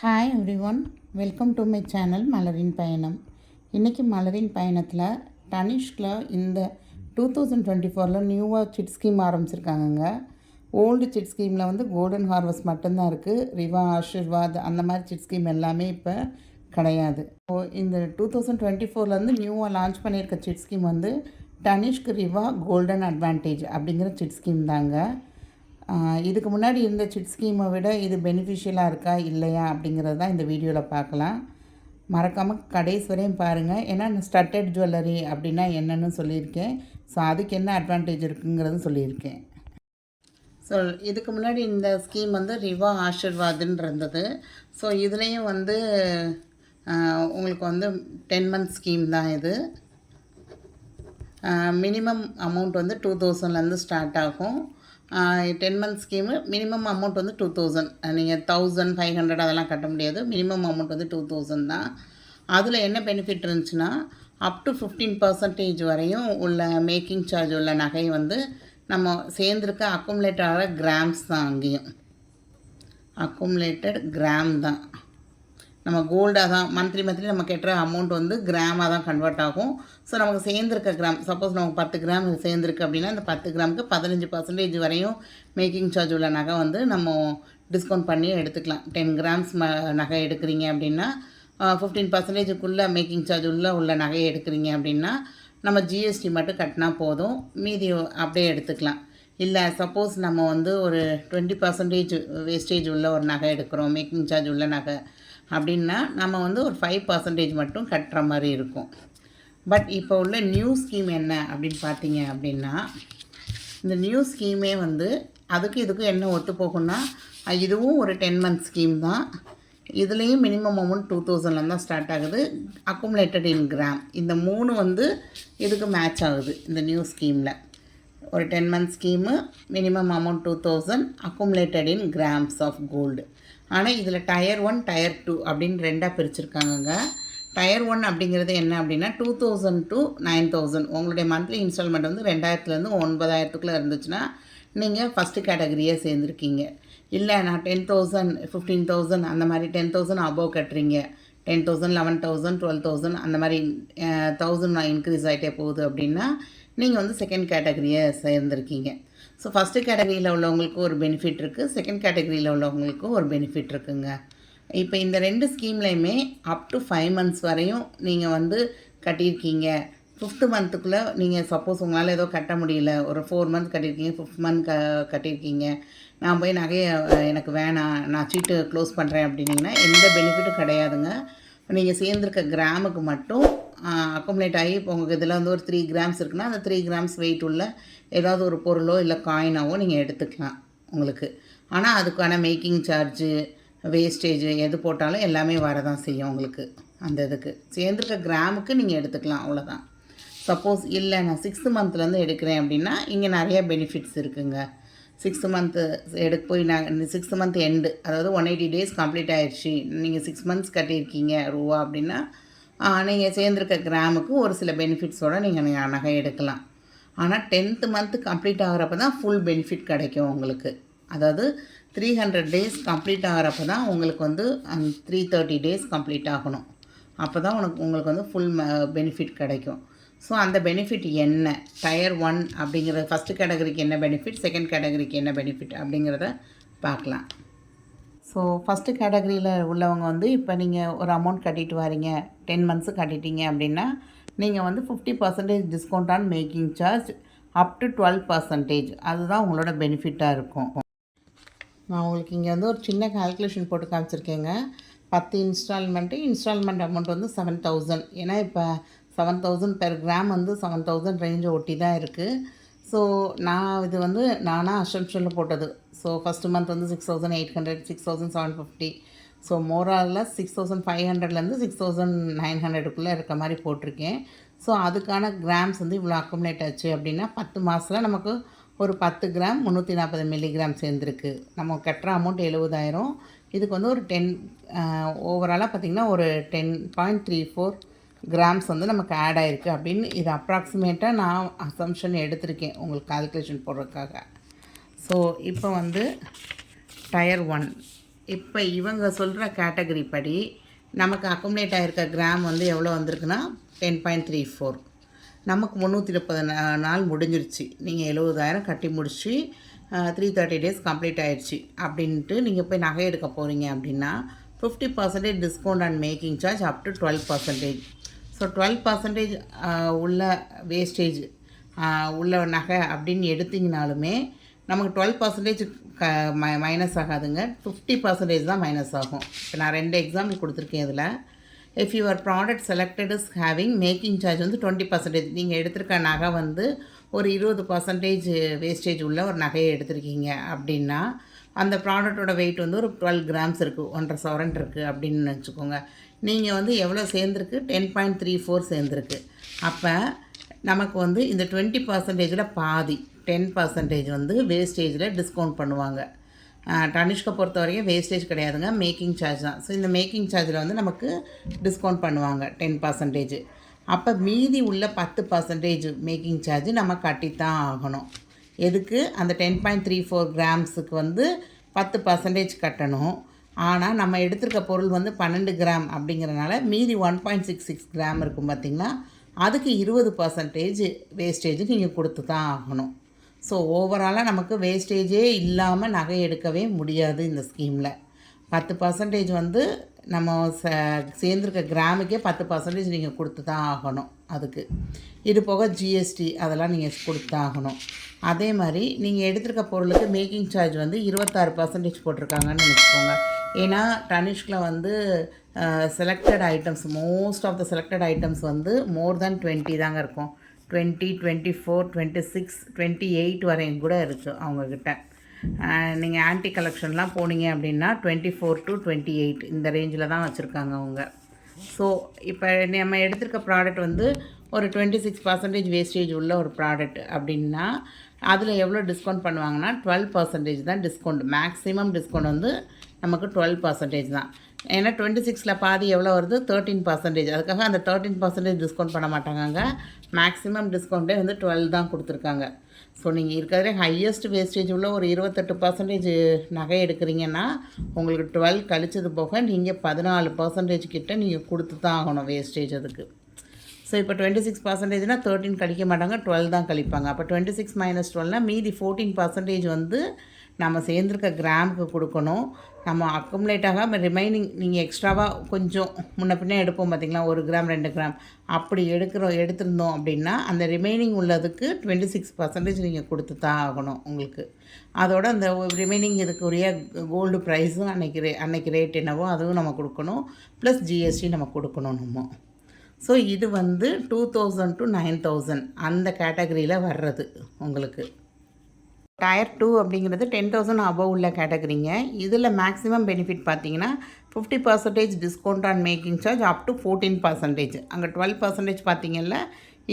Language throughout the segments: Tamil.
Hi everyone, welcome to my channel மலரின் பயணம். இன்றைக்கி மலரின் பயணத்தில் டனிஷ்கில் இந்த 2024 நியூவாக சிட் ஸ்கீம் ஆரம்பிச்சிருக்காங்கங்க. ஓல்டு சிட் ஸ்கீமில் வந்து கோல்டன் ஹார்வெஸ்ட் மட்டும்தான் இருக்குது. ரிவா, ஆஷிர்வாத் அந்த மாதிரி சிட் ஸ்கீம் எல்லாமே இப்போ கிடையாது. இந்த 2024 நியூவாக லான்ச் பண்ணியிருக்க சிட் ஸ்கீம் வந்து டனிஷ்க் ரிவா கோல்டன் அட்வான்டேஜ் அப்படிங்கிற சிட் ஸ்கீம் தாங்க. இதுக்கு முன்னாடி இருந்த சிட் ஸ்கீமை விட இது பெனிஃபிஷியலாக இருக்கா இல்லையா அப்படிங்கிறது தான் இந்த வீடியோவில் பார்க்கலாம். மறக்காமல் கடைசி வரையும் பாருங்கள். ஏன்னா ஸ்டட்டட் ஜுவல்லரி அப்படின்னா என்னென்னு சொல்லியிருக்கேன். ஸோ அதுக்கு என்ன அட்வான்டேஜ் இருக்குங்கிறது சொல்லியிருக்கேன். ஸோ இதுக்கு முன்னாடி இந்த ஸ்கீம் வந்து ரிவா ஆஷிர்வாதுன்னு இருந்தது. ஸோ இதுலேயும் வந்து உங்களுக்கு வந்து 10 month ஸ்கீம் தான் இது. மினிமம் அமௌண்ட் வந்து 2000 ஸ்டார்ட் ஆகும். 10 month ஸ்கீமு மினிமம் அமௌண்ட் வந்து 2000. நீங்கள் 1500 அதெல்லாம் கட்ட முடியாது. மினிமம் அமௌண்ட் வந்து 2000 தான். அதில் என்ன பெனிஃபிட் இருந்துச்சுன்னா அப் டு 15% வரையும் உள்ள மேக்கிங் சார்ஜ் உள்ள நகை வந்து நம்ம சேர்ந்துருக்க அக்குமுலேட்டட் கிராம்ஸ் தான். அங்கேயும் அக்குமுலேட்டட் கிராம் தான். நம்ம கோல்டாக தான் மந்த்லி நம்ம கட்டுற அமௌண்ட் வந்து கிராமாக தான் கன்வெர்ட் ஆகும். ஸோ நமக்கு சேர்ந்துருக்க கிராம், சப்போஸ் நமக்கு 10 கிராம் சேர்ந்துருக்கு அப்படின்னா அந்த 10 கிராமுக்கு 15% வரையும் மேக்கிங் சார்ஜ் உள்ள நகை வந்து நம்ம டிஸ்கவுண்ட் பண்ணி எடுத்துக்கலாம். 10 கிராம்ஸ் நகை எடுக்கிறீங்க அப்படின்னா 15%க்குள்ளே மேக்கிங் சார்ஜ் உள்ள நகையை எடுக்கிறீங்க அப்படின்னா நம்ம ஜிஎஸ்டி மட்டும் கட்டினா போதும், மீதி அப்படியே எடுத்துக்கலாம். இல்லை சப்போஸ் நம்ம வந்து ஒரு 20% வேஸ்டேஜ் உள்ள ஒரு நகை எடுக்கிறோம், மேக்கிங் சார்ஜ் உள்ள நகை அப்படின்னா நம்ம வந்து ஒரு 5% மட்டும் கட்டுற மாதிரி இருக்கும். பட் இப்போ உள்ள நியூ ஸ்கீம் என்ன அப்படின்னு பார்த்தீங்க அப்படின்னா, இந்த நியூ ஸ்கீமே வந்து இதுக்கும் என்ன ஒத்து போகும்னா, இதுவும் ஒரு 10 month ஸ்கீம் தான். இதுலேயும் மினிமம் அமௌண்ட் 2000 தான் ஸ்டார்ட் ஆகுது. அக்குமுலேட்டட் இன் கிராம், இந்த 3 வந்து இதுக்கு மேட்ச் ஆகுது. இந்த நியூ ஸ்கீமில் ஒரு 10 month scheme, minimum amount 2000, accumulated in grams of gold. ஆனால் இதில் டயர் 1 டயர் 2 அப்படின்னு 2ஆக பிரிச்சுருக்காங்கங்க. டயர் 1 அப்படிங்கிறது என்ன அப்படின்னா 2000 to 9000. உங்களுடைய மந்த்லி இன்ஸ்டால்மெண்ட் வந்து 2000 9000 இருந்துச்சுன்னா நீங்கள் ஃபஸ்ட்டு கேட்டகரியாக சேர்ந்துருக்கீங்க. இல்லை நான் 10,000 15,000 அந்த மாதிரி 10,000 அபோவ் கட்டுறீங்க, 10,000 11,000 12,000 அந்த மாதிரி 1000 இன்க்ரீஸ் ஆகிட்டே போகுது அப்படின்னா நீங்கள் வந்து செகண்ட் கேட்டகரியாக சேர்ந்துருக்கீங்க. ஸோ ஃபஸ்ட்டு கேட்டகரியில் உள்ளவங்களுக்கு ஒரு பெனிஃபிட் இருக்குது, செகண்ட் கேட்டகரியில் உள்ளவங்களுக்கும் ஒரு பெனிஃபிட் இருக்குங்க. இப்போ இந்த 2 ஸ்கீம்லையுமே அப் டு 5 months வரையும் நீங்கள் வந்து கட்டியிருக்கீங்க. 5th monthக்குள்ளே நீங்கள் சப்போஸ் உங்களால் ஏதோ கட்ட முடியல, ஒரு 4 month கட்டியிருக்கீங்க, 5th month கட்டியிருக்கீங்க, நான் போய் நகையை எனக்கு வேணாம், நான் சீட்டு க்ளோஸ் பண்ணுறேன் அப்படின்னிங்கன்னா எந்த பெனிஃபிட்டும் கிடையாதுங்க. நீங்கள் சேர்ந்துருக்க கிராமுக்கு மட்டும் அக்குமுலேட் ஆகி இப்போ உங்களுக்கு இதில் வந்து ஒரு 3 grams இருக்குன்னா அந்த 3 grams வெயிட் உள்ள ஏதாவது ஒரு பொருளோ இல்லை காயினாவோ நீங்கள் எடுத்துக்கலாம் உங்களுக்கு. ஆனால் அதுக்கான மேக்கிங் சார்ஜு, வேஸ்டேஜ் எது போட்டாலும் எல்லாமே வரதான் செய்யும் உங்களுக்கு. அந்த இதுக்கு சேர்ந்துருக்க கிராமுக்கு நீங்கள் எடுத்துக்கலாம், அவ்வளோதான். சப்போஸ் இல்லை நான் 6th monthலேருந்து எடுக்கிறேன் அப்படின்னா இங்கே நிறைய பெனிஃபிட்ஸ் இருக்குங்க. 6th month போய் நாங்கள் 6th month எண்டு, அதாவது 180 days கம்ப்ளீட் ஆகிடுச்சு, நீங்கள் 6 months கட்டியிருக்கீங்க ரூபா அப்படின்னா நீங்கள் சேர்ந்துருக்க கிராமுக்கு ஒரு சில பெனிஃபிட்ஸோடு நீங்கள் நகை எடுக்கலாம். ஆனால் 10th month கம்ப்ளீட் ஆகிறப்ப தான் ஃபுல் பெனிஃபிட் கிடைக்கும் உங்களுக்கு. அதாவது 300 days கம்ப்ளீட் ஆகிறப்ப தான் உங்களுக்கு வந்து 330 days கம்ப்ளீட் ஆகணும். அப்போ தான் உங்களுக்கு வந்து ஃபுல் பெனிஃபிட் கிடைக்கும். ஸோ அந்த பெனிஃபிட் என்ன, டயர் 1 அப்படிங்கிற ஃபஸ்ட்டு கேட்டகரிக்கு என்ன பெனிஃபிட், செகண்ட் கேட்டகரிக்கு என்ன பெனிஃபிட் அப்படிங்கிறத பார்க்கலாம். ஸோ ஃபஸ்ட்டு கேட்டகரியில் உள்ளவங்க வந்து இப்போ நீங்கள் ஒரு அமௌண்ட் கட்டிட்டு வரீங்க, 10 months கட்டிட்டீங்க அப்படின்னா நீங்கள் வந்து 50% discount on making charge up to 12%, அதுதான் உங்களோட பெனிஃபிட்டாக இருக்கும். நான் உங்களுக்கு இங்கே வந்து ஒரு சின்ன கால்குலேஷன் போட்டு காமிச்சிருக்கேங்க. 10 இன்ஸ்டால்மெண்ட் அமௌண்ட் வந்து 7,000. ஏன்னா இப்போ 7,000 பெர் கிராம் வந்து 7,000 ரேஞ்சை ஒட்டி தான் இருக்குது. ஸோ நான் இது வந்து நானாக அசம்ஷனில் போட்டது. ஸோ ஃபஸ்ட்டு மந்த் வந்து 6,800 6,750. ஸோ மோராலில் 6,500 6,900 இருக்க மாதிரி போட்டிருக்கேன். ஸோ அதுக்கான கிராம்ஸ் வந்து இவ்வளோ அக்குமுலேட் ஆச்சு அப்படின்னா 10 மாதத்தில் நமக்கு ஒரு 10 கிராம் 340 மில்லிகிராம் சேர்ந்துருக்கு. நம்ம கட்டுற அமௌண்ட் 70,000. இதுக்கு வந்து ஒரு 10 ஓவராலாக பார்த்திங்கன்னா ஒரு 10.34 கிராம்ஸ் வந்து நமக்கு ஆட் ஆகிருக்கு அப்படின்னு இது அப்ராக்சிமேட்டாக நான் அசம்ஷன் எடுத்திருக்கேன் உங்களுக்கு கால்குலேஷன் போடுறதுக்காக. ஸோ இப்போ வந்து டயர் 1 இப்போ இவங்க சொல்கிற கேட்டகரி படி நமக்கு அக்குமுலேட் ஆகிருக்க கிராம் வந்து எவ்வளோ வந்திருக்குன்னா 10.34. நமக்கு 330 நாள் முடிஞ்சிருச்சு. நீங்கள் 70,000 கட்டி முடிச்சு 330 டேஸ் கம்ப்ளீட் ஆகிடுச்சு அப்படின்ட்டு நீங்கள் போய் நகை எடுக்க போகிறீங்க அப்படின்னா 50% discount and making charge up to 12%. So 12% உள்ள வேஸ்டேஜ் உள்ள நகை அப்படின்னு எடுத்திங்கனாலுமே நமக்கு 12% மைனஸ் ஆகாதுங்க, 50% தான் மைனஸ் ஆகும். இப்போ நான் 2 எக்ஸாம்பிள் கொடுத்துருக்கேன் இதில். If your product selected is having making charge வந்து 20%. நீங்கள் எடுத்திருக்க நகை வந்து ஒரு 20% வேஸ்டேஜ் உள்ள ஒரு நகையை எடுத்திருக்கீங்க அப்படின்னா அந்த ப்ராடக்டோட வெயிட் வந்து ஒரு 12 கிராம்ஸ் இருக்குது, 1.5 சவரன் இருக்குது அப்படின்னு வச்சுக்கோங்க. நீங்கள் வந்து எவ்வளோ சேர்ந்துருக்கு? 10.34 சேர்ந்துருக்கு. அப்போ நமக்கு வந்து இந்த 20%ல் பாதி 10% வந்து வேஸ்டேஜில் டிஸ்கவுண்ட் பண்ணுவாங்க. தனிஷ்கை பொறுத்த வரைக்கும் வேஸ்டேஜ் கிடையாதுங்க, மேக்கிங் சார்ஜ் தான். ஸோ இந்த மேக்கிங் சார்ஜில் வந்து நமக்கு டிஸ்கவுண்ட் பண்ணுவாங்க 10%. அப்போ மீதி உள்ள 10% மேக்கிங் சார்ஜ் நம்ம கட்டித்தான் ஆகணும். எதுக்கு? அந்த 10.34 கிராம்ஸுக்கு வந்து 10% கட்டணும். ஆனால் நம்ம எடுத்திருக்க பொருள் வந்து 12 கிராம் அப்படிங்கிறனால மீதி 1.66 கிராம் இருக்கும் பார்த்திங்களா, அதுக்கு 20% வேஸ்டேஜ் நீங்கள் கொடுத்து தான் ஆகணும். ஸோ ஓவராலாக நமக்கு வேஸ்டேஜே இல்லாமல் நகை எடுக்கவே முடியாது இந்த ஸ்கீமில். 10% வந்து நம்ம சேர்ந்துருக்க கிராமுக்கே 10% நீங்கள் கொடுத்து தான் ஆகணும். அதுக்கு இது போக ஜிஎஸ்டி அதெல்லாம் நீங்கள் கொடுத்து தான் ஆகணும். அதே மாதிரி நீங்கள் எடுத்திருக்க பொருளுக்கு மேக்கிங் சார்ஜ் வந்து 26% போட்டிருக்காங்கன்னு நினச்சிக்கோங்க. ஏன்னா தனிஷ்கில் வந்து selected items, most of the selected items வந்து மோர் தேன் 20 தாங்க இருக்கும். 20, 24, 26, 28 வரையும் கூட இருக்குது அவங்கக்கிட்ட. நீங்கள் ஆன்டி கலெக்ஷன்லாம் போனீங்க அப்படின்னா 24 to 28 இந்த ரேஞ்சில் தான் வச்சுருக்காங்க அவங்க. ஸோ இப்போ நம்ம எடுத்திருக்க ப்ராடக்ட் வந்து ஒரு 26% வேஸ்டேஜ் உள்ள ஒரு ப்ராடக்ட் அப்படின்னா அதில் எவ்வளோ டிஸ்கவுண்ட் பண்ணுவாங்கன்னா 12% தான் டிஸ்கவுண்ட். மேக்ஸிமம் டிஸ்கவுண்ட் வந்து நமக்கு 12% தான். ஏன்னா 26ல் பாதி எவ்வளோ வருது? 13%. அதுக்காக அந்த 13% டிஸ்கவுண்ட் பண்ண மாட்டாங்க. மேக்ஸிமம் டிஸ்கவுண்ட்டே வந்து 12 தான் கொடுத்துருக்காங்க. ஸோ நீங்கள் இருக்கிறதே ஹையஸ்ட் வேஸ்டேஜ் உள்ள ஒரு 28% நகை எடுக்கிறீங்கன்னா உங்களுக்கு 12 கழிச்சது போக நீங்கள் 14% கிட்ட நீங்கள் கொடுத்து தான் ஆகணும் வேஸ்டேஜ் அதுக்கு. ஸோ இப்போ 26%னா 13 கழிக்க மாட்டாங்க, 12 தான் கழிப்பாங்க. அப்போ 26 - 12னா மீதி 14% வந்து நம்ம சேர்ந்துருக்க கிராமுக்கு கொடுக்கணும். நம்ம அக்குமுலேட்டாக ரிமைனிங் நீங்கள் எக்ஸ்ட்ராவாக கொஞ்சம் முன்ன பின்னே எடுப்போம் பார்த்திங்களா, 1 கிராம் 2 கிராம் அப்படி எடுத்திருந்தோம் அப்படின்னா அந்த ரிமைனிங் உள்ளதுக்கு 26% நீங்கள் கொடுத்து தான் ஆகணும் உங்களுக்கு. அதோட அந்த ரிமைனிங் இதுக்குரிய கோல்டு ப்ரைஸும் அன்னைக்கு ரேட் என்னவோ அதுவும் நம்ம கொடுக்கணும், ப்ளஸ் ஜிஎஸ்டி நம்ம கொடுக்கணும் நம்ம. ஸோ இது வந்து 2000 to 9000 அந்த கேட்டகரியில் வர்றது உங்களுக்கு. டயர் 2 அப்படிங்கிறது 10,000 அபவ் உள்ள கேட்டகரிங்க. இதில் மேக்ஸிமம் பெனிஃபிட் பார்த்தீங்கன்னா 50% discount on making charge up to 14%. அங்கே 12% பார்த்தீங்கல்ல,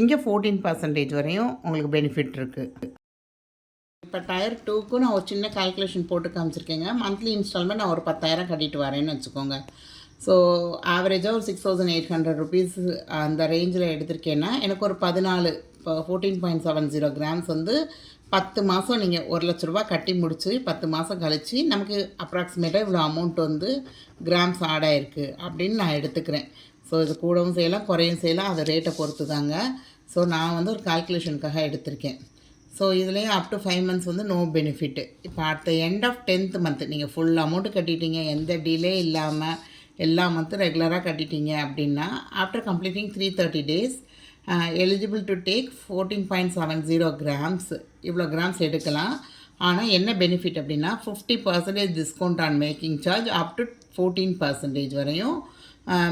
இங்கே 14% வரையும் உங்களுக்கு பெனிஃபிட் இருக்குது. இப்போ டயர் 2க்கு நான் ஒரு சின்ன கால்குலேஷன் போட்டு காமிச்சிருக்கேங்க. மந்த்லி இன்ஸ்டால்மெண்ட் நான் ஒரு 10,000 கட்டிட்டு வரேன்னு வச்சுக்கோங்க. ஸோ ஆவரேஜாக ஒரு 6,800 ருபீஸ் அந்த ரேஞ்சில் எடுத்திருக்கேன்னா எனக்கு ஒரு 14.70 கிராம்ஸ் வந்து 10 மாதம் நீங்கள் 1,00,000 ரூபா கட்டி முடிச்சு 10 மாதம் கழித்து நமக்கு அப்ராக்சிமேட்டாக இவ்வளோ அமௌண்ட் வந்து கிராம்ஸ் ஆட் ஆகிருக்கு அப்படின்னு நான் எடுத்துக்கிறேன். ஸோ இது கூடவும் செய்யலாம் குறையும் செய்யலாம், அது ரேட்டை பொறுத்து தாங்க. ஸோ நான் வந்து ஒரு கால்குலேஷனுக்காக எடுத்திருக்கேன். ஸோ இதுலேயும் அப் டு 5 months வந்து நோ பெனிஃபிட்டு. இப்போ at the end of 10th month நீங்கள் ஃபுல் அமௌண்ட்டு கட்டிட்டீங்க, எந்த டிலே இல்லாமல் எல்லா மந்த்தும் ரெகுலராக கட்டிட்டீங்க அப்படின்னா after completing 330 days eligible to take 14.70 grams. இவ்வளோ கிராம்ஸ் எடுக்கலாம். ஆனால் என்ன பெனிஃபிட் அப்படின்னா 50% discount on making charge up to 14% வரையும்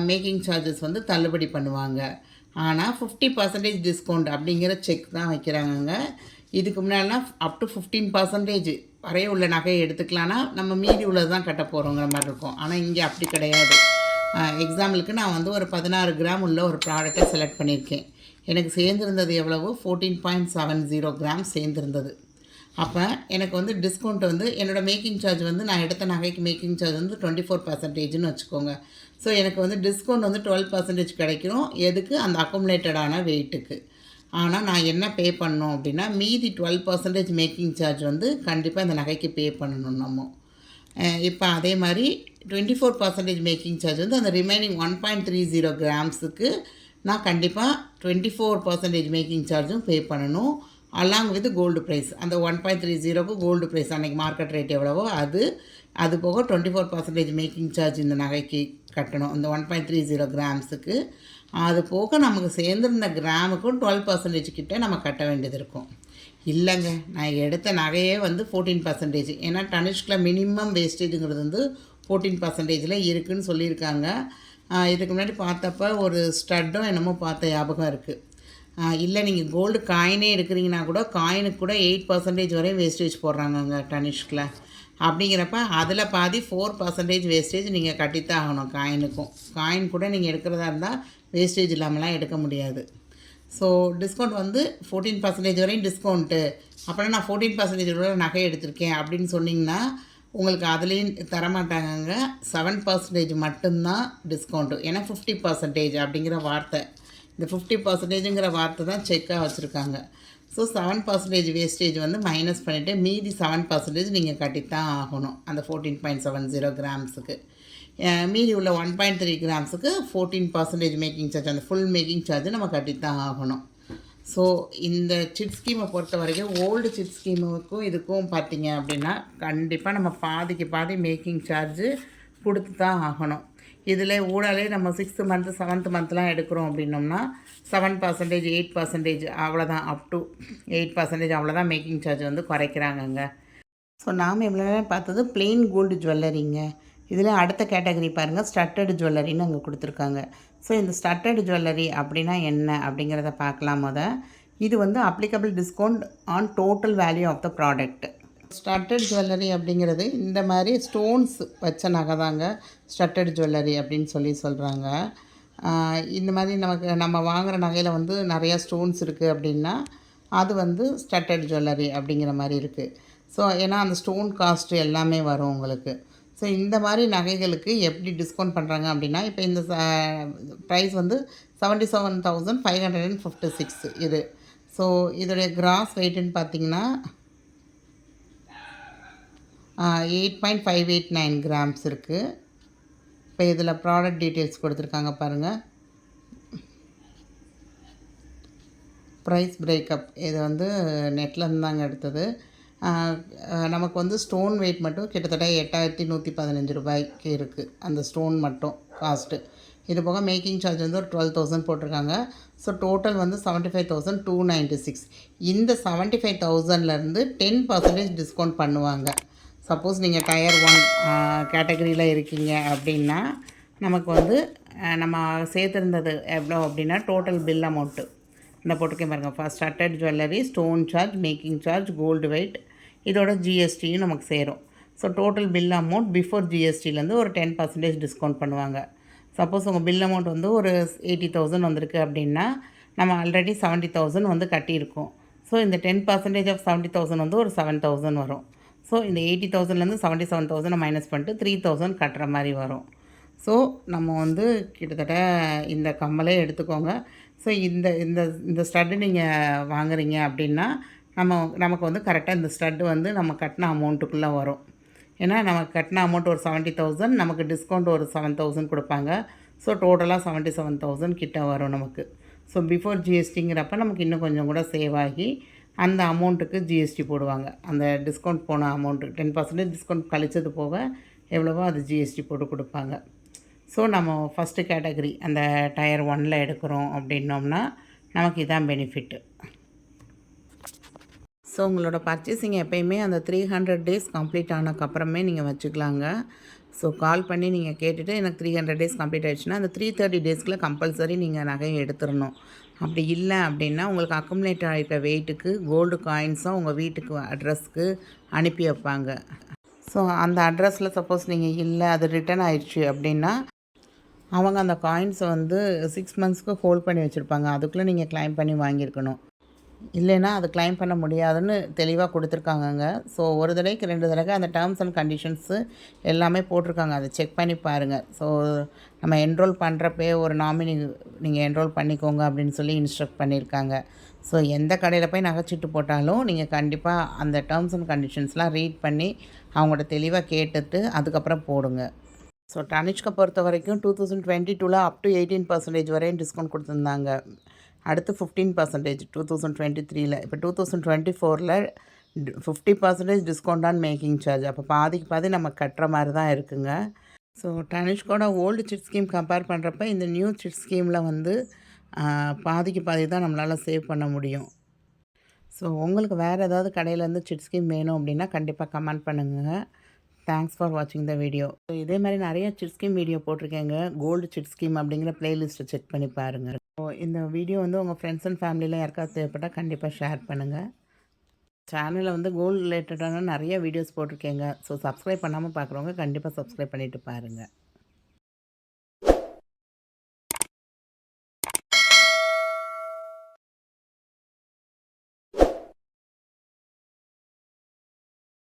மேக்கிங் சார்ஜஸ் வந்து தள்ளுபடி பண்ணுவாங்க. ஆனால் 50% டிஸ்கவுண்ட் அப்படிங்கிற செக் தான் வைக்கிறாங்கங்க. இதுக்கு முன்னாடிலாம் அப் டு 15% வரைய உள்ள நகையை எடுத்துக்கலான்னா நம்ம மீதி உள்ளது தான் கட்ட போகிறோங்கிற மாதிரி இருக்கும். ஆனால் இங்கே அப்படி கிடையாது. எக்ஸாம்பிளுக்கு நான் வந்து ஒரு 16 கிராம் உள்ள ஒரு ப்ராடக்டை செலக்ட் பண்ணியிருக்கேன். எனக்கு சேர்ந்துருந்தது எவ்வளவு? 14.70 கிராம் சேர்ந்துருந்தது. அப்போ எனக்கு வந்து டிஸ்கவுண்ட் வந்து என்னோடய மேக்கிங் சார்ஜ் வந்து நான் எடுத்த நகைக்கு மேக்கிங் சார்ஜ் வந்து 24%ன்னு வச்சுக்கோங்க. ஸோ எனக்கு வந்து டிஸ்கவுண்ட் வந்து 12% கிடைக்கும். எதுக்கு? அந்த அக்குமுலேட்டடான வெயிட்டுக்கு. ஆனால் நான் என்ன பே பண்ணணும் அப்படின்னா மீதி 12% மேக்கிங் சார்ஜ் வந்து கண்டிப்பாக இந்த நகைக்கு பே பண்ணணும் நம்ம. இப்போ அதே மாதிரி 24% மேக்கிங் சார்ஜ் வந்து அந்த ரிமைனிங் 1.30 கிராம்ஸுக்கு நான் கண்டிப்பாக 24% மேக்கிங் சார்ஜும் பே பண்ணணும். Along with gold price. அந்த 1.30க்கு கோல்டு ப்ரைஸ் அன்றைக்கி மார்க்கெட் ரேட் எவ்வளவோ அது போக 24% மேக்கிங் சார்ஜ் இந்த நகைக்கு கட்டணும். இந்த 1.30 கிராம்ஸுக்கு. அது போக நமக்கு சேர்ந்துருந்த கிராமுக்கும் 12% கிட்ட நம்ம கட்ட வேண்டியது இருக்கும். இல்லைங்க, நான் எடுத்த நகையே வந்து 14%. ஏன்னா டனிஷ்கில் மினிமம் வேஸ்டேஜுங்கிறது வந்து 14%ல் இருக்குதுன்னு சொல்லியிருக்காங்க. இதுக்கு முன்னாடி பார்த்தப்ப ஒரு ஸ்டட்டும் என்னமோ பார்த்த ஞாபகம் இருக்குது. இல்லை நீங்கள் கோல்டு காயினே எடுக்கிறீங்கன்னா கூட காயினுக்கு கூட 8% வரையும் வேஸ்டேஜ் போடுறாங்கங்க டனிஷ்கில். அப்படிங்கிறப்ப அதில் பாதி 4% வேஸ்டேஜ் நீங்கள் கட்டித்தான் ஆகணும் காயினுக்கும். காயின் கூட நீங்கள் எடுக்கிறதா இருந்தால் வேஸ்டேஜ் இல்லாமலாம் எடுக்க முடியாது. ஸோ டிஸ்கவுண்ட் வந்து 14% வரையும் டிஸ்கவுண்ட்டு. அப்புறம் நான் 14% நகை எடுத்திருக்கேன் அப்படின்னு சொன்னிங்கன்னா உங்களுக்கு அதுலேயும் தரமாட்டாங்கங்க. 7% மட்டும்தான் டிஸ்கவுண்ட்டு. ஏன்னா 50% அப்படிங்கிற வார்த்தை, இந்த 50%ங்கிற வார்த்தை தான் செக்காக வச்சுருக்காங்க. ஸோ 7% வேஸ்டேஜ் வந்து மைனஸ் பண்ணிவிட்டு மீதி 7% நீங்கள் கட்டித்தான் ஆகணும் அந்த 14.70 கிராம்ஸுக்கு. மீதி உள்ள 1.3 கிராம்ஸுக்கு 14% மேக்கிங் சார்ஜ், அந்த ஃபுல் மேக்கிங் சார்ஜ் நம்ம கட்டித்தான் ஆகணும். ஸோ இந்த சிட் ஸ்கீமை பொறுத்த வரைக்கும் ஓல்டு சிட் ஸ்கீமுக்கும் இதுக்கும் பார்த்திங்க அப்படின்னா கண்டிப்பாக நம்ம பாதிக்கு பாதி மேக்கிங் சார்ஜு கொடுத்து தான் ஆகணும். இதில் ஊடாலே நம்ம 6th மந்த்து 7th மந்த்லாம் எடுக்கிறோம் அப்படின்னோம்னா 7%, 8% அவ்வளோதான். அப் டு 8% அவ்வளோதான் மேக்கிங் சார்ஜ் வந்து குறைக்கிறாங்கங்க. ஸோ நாம் எவ்வளோ பார்த்தது பிளெயின் கோல்டு ஜுவல்லரிங்க. இதில் அடுத்த கேட்டகரி பாருங்கள், ஸ்டட்டட் ஜுவல்லரின்னு அங்கே கொடுத்துருக்காங்க. ஸோ இந்த ஸ்டட்டட் ஜுவல்லரி அப்படின்னா என்ன அப்படிங்கிறத பார்க்கலாம். இது வந்து applicable discount on total value of the product. Studded jewellery அப்படிங்கிறது இந்த மாதிரி ஸ்டோன்ஸ் வச்ச நகை தாங்க ஸ்டட்டட் ஜுவல்லரி அப்படின்னு சொல்கிறாங்க. இந்த மாதிரி நம்ம வாங்குகிற நகையில் வந்து நிறையா ஸ்டோன்ஸ் இருக்குது அப்படின்னா அது வந்து ஸ்டட்டட் ஜுவல்லரி அப்படிங்கிற மாதிரி இருக்குது. ஸோ ஏன்னா அந்த ஸ்டோன் காஸ்ட்டு எல்லாமே வரும் உங்களுக்கு. ஸோ இந்த மாதிரி நகைகளுக்கு எப்படி டிஸ்கவுண்ட் பண்ணுறாங்க அப்படின்னா, இப்போ இந்த ப்ரைஸ் வந்து 77,556 இது. ஸோ இதோடைய கிராஸ் வெயிட்டுன்னு பார்த்தீங்கன்னா 8.589 கிராம்ஸ் இருக்குது. இப்போ இதில் ப்ராடக்ட் டீட்டெயில்ஸ் கொடுத்துருக்காங்க பாருங்கள். ப்ரைஸ் பிரேக்கப் இது வந்து நெட்லேருந்து தாங்க எடுத்தது. நமக்கு வந்து ஸ்டோன் வெயிட் மட்டும் கிட்டத்தட்ட 8,115 ரூபாய்க்கு இருக்குது. அந்த ஸ்டோன் மட்டும் காஸ்ட்டு. இது போக மேக்கிங் சார்ஜ் வந்து ஒரு 12,000 போட்டிருக்காங்க. ஸோ டோட்டல் வந்து 75,296. இந்த 75,000லேருந்து 10% டிஸ்கவுண்ட் பண்ணுவாங்க. சப்போஸ் நீங்கள் டயர் 1 கேட்டகரியில் இருக்கீங்க அப்படின்னா நமக்கு வந்து நம்ம சேர்த்துருந்தது எவ்வளோ அப்படின்னா டோட்டல் பில் அமௌண்ட்டு இந்த போட்டிருக்கேன் பாருங்கள். First studded jewellery, stone charge, making charge, gold weight, இதோட ஜிஎஸ்டியும் நமக்கு சேரும். So total bill amount before ஜிஎஸ்டிலேருந்து ஒரு 10% டிஸ்கவுண்ட் பண்ணுவாங்க. சப்போஸ் உங்கள் பில் அமௌண்ட் வந்து ஒரு 80,000 வந்திருக்கு அப்படின்னா நம்ம ஆல்ரெடி 70,000 வந்து கட்டியிருக்கோம். ஸோ இந்த 10% ஆஃப் 70,000 வந்து ஒரு 7,000 வரும். ஸோ இந்த 80,000லேருந்து 77,000 மைனஸ் பண்ணிட்டு 3,000 கட்டுற மாதிரி வரும். ஸோ நம்ம வந்து கிட்டத்தட்ட இந்த கம்மலே எடுத்துக்கோங்க. ஸோ இந்த இந்த இந்த ஸ்டட்டு நீங்கள் வாங்குறீங்க அப்படின்னா நமக்கு வந்து கரெக்டாக இந்த ஸ்டட்டு வந்து நம்ம கட்டின அமௌண்ட்டுக்குள்ளே வரும். ஏன்னா நமக்கு கட்டின அமௌண்ட் ஒரு 70,000, நமக்கு டிஸ்கவுண்ட் ஒரு 7,000 கொடுப்பாங்க. ஸோ டோட்டலாக 77,000 கிட்ட வரும் நமக்கு. ஸோ பிஃபோர் ஜிஎஸ்டிங்கிறப்ப நமக்கு இன்னும் கொஞ்சம் கூட சேவ் ஆகி அந்த அமௌண்ட்டுக்கு ஜிஎஸ்டி போடுவாங்க. அந்த டிஸ்கவுண்ட் போன அமௌண்ட்டு 10% டிஸ்கவுண்ட் கழிச்சது போக எவ்வளவோ அது ஜிஎஸ்டி போட்டு கொடுப்பாங்க. ஸோ நம்ம ஃபஸ்ட்டு கேட்டகரி அந்த டயர் 1ல் எடுக்கிறோம் அப்படின்னோம்னா நமக்கு இதான் பெனிஃபிட்டு. ஸோ உங்களோட பர்ச்சேசிங் எப்போயுமே அந்த 300 டேஸ் கம்ப்ளீட் ஆனதுக்கப்புறமே நீங்கள் வச்சுக்கலாங்க. ஸோ கால் பண்ணி நீங்கள் கேட்டுட்டு எனக்கு 300 டேஸ் கம்ப்ளீட் ஆகிடுச்சுன்னா அந்த 330 டேஸ்க்குள்ளே கம்பல்சரி நீங்கள் நகையை எடுத்துடணும். அப்படி இல்லை அப்படின்னா உங்களுக்கு அக்குமுலேட் ஆகிருக்க வெயிட்டுக்கு கோல்டு காயின்ஸும் உங்கள் வீட்டுக்கு அட்ரஸ்க்கு அனுப்பி வைப்பாங்க. ஸோ அந்த அட்ரஸில் சப்போஸ் நீங்கள் இல்லை அது ரிட்டர்ன் ஆயிடுச்சு அப்படின்னா அவங்க அந்த காயின்ஸை வந்து 6 மந்த்ஸ்க்கு ஹோல்ட் பண்ணி வச்சுருப்பாங்க. அதுக்குள்ளே நீங்கள் கிளைம் பண்ணி வாங்கியிருக்கணும். இல்லைன்னா அது கிளைம் பண்ண முடியாதுன்னு தெளிவாக கொடுத்துருக்காங்கங்க. ஸோ ஒரு தடவைக்கு 2 தடவை அந்த டேர்ம்ஸ் அண்ட் கண்டிஷன்ஸு எல்லாமே போட்டிருக்காங்க. அதை செக் பண்ணி பாருங்கள். ஸோ நம்ம என்ரோல் பண்ணுறப்பே ஒரு நாமினி நீங்கள் என்ரோல் பண்ணிக்கோங்க அப்படின்னு சொல்லி இன்ஸ்ட்ரக்ட் பண்ணியிருக்காங்க. ஸோ எந்த கடையில் போய் நகைச்சீட்டு போட்டாலும் நீங்கள் கண்டிப்பாக அந்த டேர்ம்ஸ் அண்ட் கண்டிஷன்ஸ்லாம் ரீட் பண்ணி அவங்கள்ட்ட தெளிவாக கேட்டுட்டு அதுக்கப்புறம் போடுங்க. ஸோ டனிஷ்கை பொறுத்த வரைக்கும் 2022ல் அப் டு 18% வரையும் டிஸ்கவுண்ட் கொடுத்துருந்தாங்க. அடுத்து 15% 2023ல். இப்போ 2024ல் 50% டிஸ்கவுண்ட் ஆன் மேக்கிங் சார்ஜ். அப்போ பாதிக்கு பாதி நம்ம கட்டுற மாதிரி தான் இருக்குங்க. ஸோ டனிஷ்கோட ஓல்டு சிட் ஸ்கீம் கம்பேர் பண்ணுறப்ப இந்த நியூ சிட் ஸ்கீமில் வந்து பாதிக்கு பாதி தான் நம்மளால் சேவ் பண்ண முடியும். ஸோ உங்களுக்கு வேறு ஏதாவது கடையிலேருந்து சிட் ஸ்கீம் வேணும் அப்படின்னா கண்டிப்பாக கமெண்ட் பண்ணுங்கள். தேங்க்ஸ் ஃபார் வாட்சிங் த வீடியோ. ஸோ இதே மாதிரி நிறைய சிட் ஸ்கீம் வீடியோ போட்டிருக்கேங்க. கோல்டு சிட் ஸ்கீம் அப்படிங்கிற ப்ளேலிஸ்ட்டை செக் பண்ணி பாருங்கள். ஸோ இந்த வீடியோ வந்து உங்கள் ஃப்ரெண்ட்ஸ் அண்ட் ஃபேமிலியில் யாருக்காவது தேவைப்பட்டால் கண்டிப்பாக ஷேர் பண்ணுங்கள். சேனலில் வந்து கோல்டு ரிலேட்டடான நிறைய வீடியோஸ் போட்டிருக்கேங்க. ஸோ சப்ஸ்கிரைப் பண்ணாமல் பார்க்குறவங்க கண்டிப்பாக சப்ஸ்கிரைப் பண்ணிவிட்டு பாருங்கள்.